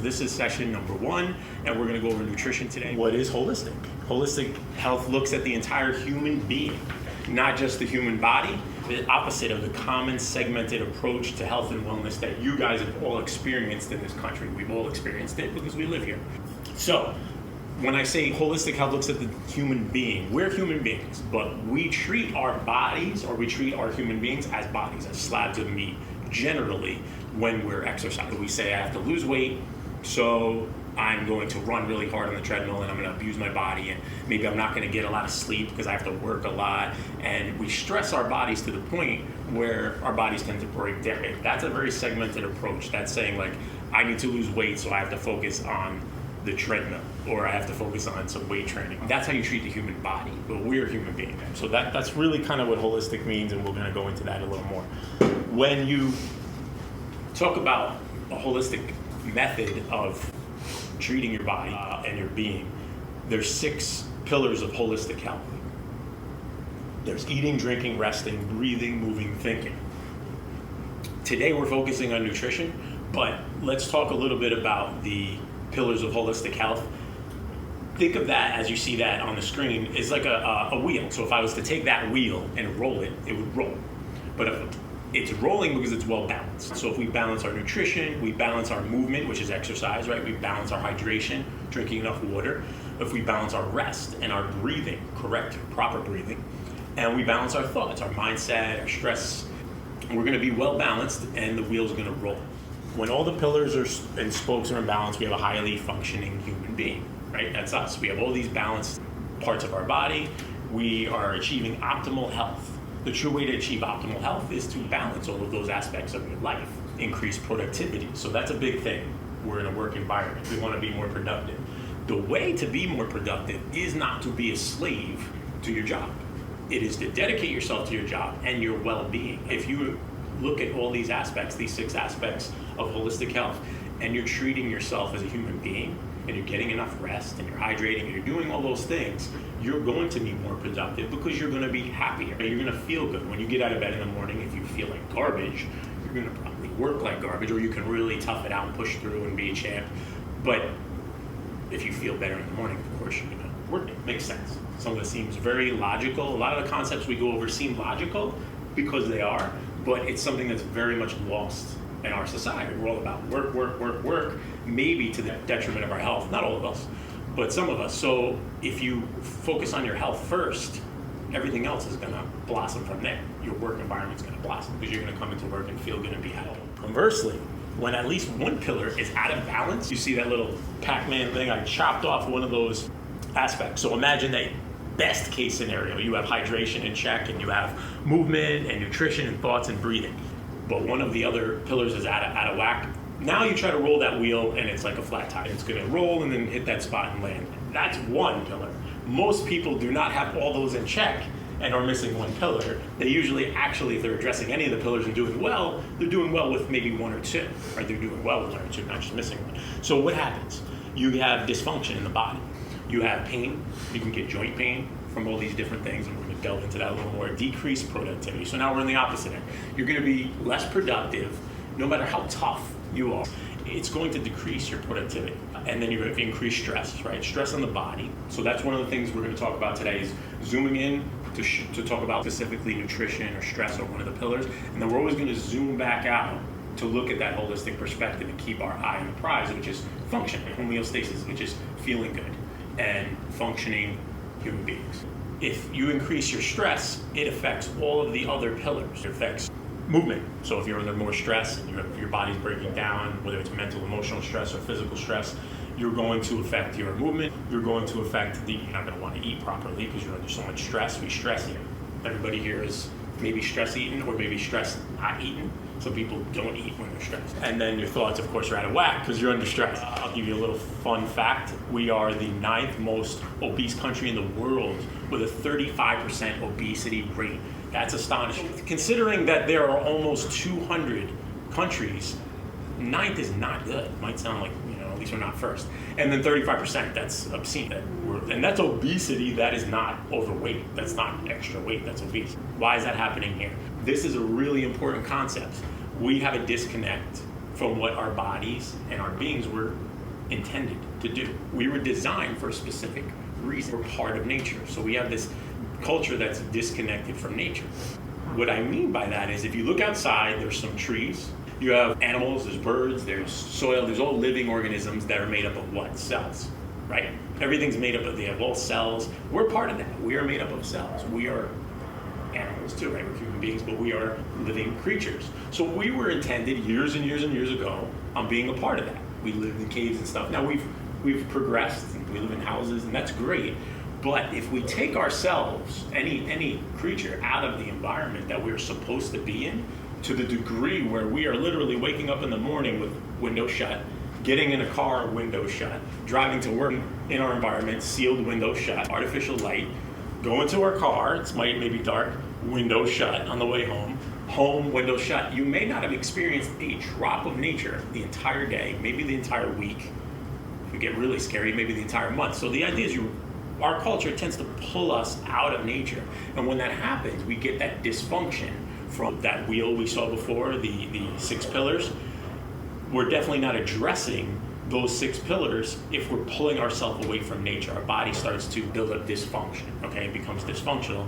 This is session number 1, and we're going to go over nutrition today. What is holistic? Holistic health looks at the entire human being, not just the human body, the opposite of the common segmented approach to health and wellness that you guys have all experienced in this country. We've all experienced it because we live here. So, when I say holistic health looks at the human being, we're human beings, but we treat our bodies, or we treat our human beings as bodies, as slabs of meat, generally, when we're exercising. We say, I have to lose weight, so I'm going to run really hard on the treadmill and I'm going to abuse my body, and maybe I'm not going to get a lot of sleep because I have to work a lot, and we stress our bodies to the point where our bodies tend to break down. That's a very segmented approach. That's saying, like, I need to lose weight, so I have to focus on the treadmill, or I have to focus on some weight training. That's how you treat the human body, but we're human beings. So that's really kind of what holistic means, and we're going to go into that a little more. When you talk about a holistic method of treating your body and your being, there's 6 pillars of holistic health. There's eating, drinking, resting, breathing, moving, thinking. Today we're focusing on nutrition, but let's talk a little bit about the pillars of holistic health. Think of that, as you see that on the screen, is like a wheel. So if I was to take that wheel and roll it, it would roll. But if it's rolling because it's well balanced. So if we balance our nutrition, we balance our movement, which is exercise, right? We balance our hydration, drinking enough water. If we balance our rest and our breathing, correct, proper breathing, and we balance our thoughts, our mindset, our stress, we're going to be well balanced, and the wheel's going to roll. When all the pillars and spokes are in balance, we have a highly functioning human being, right? That's us. We have all these balanced parts of our body. We are achieving optimal health. The true way to achieve optimal health is to balance all of those aspects of your life, increase productivity. So that's a big thing. We're in a work environment. We want to be more productive. The way to be more productive is not to be a slave to your job. It is to dedicate yourself to your job and your well-being. If you look at all these aspects, these 6 aspects of holistic health, and you're treating yourself as a human being, and you're getting enough rest, and you're hydrating, and you're doing all those things, you're going to be more productive because you're going to be happier. You're going to feel good. When you get out of bed in the morning, if you feel like garbage, you're going to probably work like garbage, or you can really tough it out and push through and be a champ. But if you feel better in the morning, of course, you're going to work. It makes sense. Some of it seems very logical. A lot of the concepts we go over seem logical because they are, but it's something that's very much lost in our society. We're all about work, work, work, work, maybe to the detriment of our health. Not all of us, but some of us. So if you focus on your health first, everything else is going to blossom from there. Your work environment's going to blossom because you're going to come into work and feel good and be happy. Conversely, when at least one pillar is out of balance, you see that little Pac-Man thing? I chopped off one of those aspects. So imagine that best case scenario, you have hydration in check, and you have movement and nutrition and thoughts and breathing, but one of the other pillars is out of whack. Now you try to roll that wheel and it's like a flat tire. It's going to roll and then hit that spot and land. That's one pillar. Most people do not have all those in check and are missing one pillar. They usually, actually, if they're addressing any of the pillars and doing well, they're doing well with maybe 1 or 2, or they're doing well with 1 or 2, not just missing one. So what happens? You have dysfunction in the body. You have pain. You can get joint pain from all these different things, and we're going to delve into that a little more. Decreased productivity. So now we're in the opposite end. You're going to be less productive, no matter how tough you are. It's going to decrease your productivity, and then you're going to increase stress, right? Stress on the body. So that's one of the things we're going to talk about today, is zooming in to talk about specifically nutrition or stress, or one of the pillars, and then we're always going to zoom back out to look at that holistic perspective and keep our eye on the prize, which is function, homeostasis, which is feeling good and functioning human beings. If you increase your stress, it affects all of the other pillars. It affects movement. So if you're under more stress and your body's breaking down, whether it's mental, emotional stress, or physical stress, you're going to affect your movement. You're going to affect you're not going to want to eat properly because you're under so much stress. We stress eat. Everybody here is maybe stress eating, or maybe stress not eating. Some people don't eat when they're stressed. And then your thoughts, of course, are out of whack because you're under stress. I'll give you a little fun fact. We are the 9th most obese country in the world with a 35% obesity rate. That's astonishing. Considering that there are almost 200 countries, 9th is not good. Might sound like, at least we're not first. And then 35%, that's obscene. And that's obesity. That is not overweight. That's not extra weight. That's obese. Why is that happening here? This is a really important concept. We have a disconnect from what our bodies and our beings were intended to do. We were designed for a specific reason. We're part of nature. So we have this culture that's disconnected from nature. What I mean by that is if you look outside, there's some trees, you have animals, there's birds, there's soil, there's all living organisms that are made up of what? Cells, right? Everything's made up of, they have all cells. We're part of that. We are made up of cells. We are animals too, right? We're human beings, but we are living creatures. So we were intended years and years and years ago on being a part of that. We lived in caves and stuff. Now we've progressed and we live in houses, and that's great. But if we take ourselves, any creature, out of the environment that we're supposed to be in, to the degree where we are literally waking up in the morning with windows shut, getting in a car, windows shut, driving to work in our environment, sealed, windows shut, artificial light, go into our car, it's maybe dark, windows shut on the way home, windows shut. You may not have experienced a drop of nature the entire day, maybe the entire week. If we get really scary, maybe the entire month. So the idea is our culture tends to pull us out of nature. And when that happens, we get that dysfunction from that wheel we saw before, the 6 pillars. We're definitely not addressing those 6 pillars if we're pulling ourselves away from nature. Our body starts to build up dysfunction, okay? It becomes dysfunctional.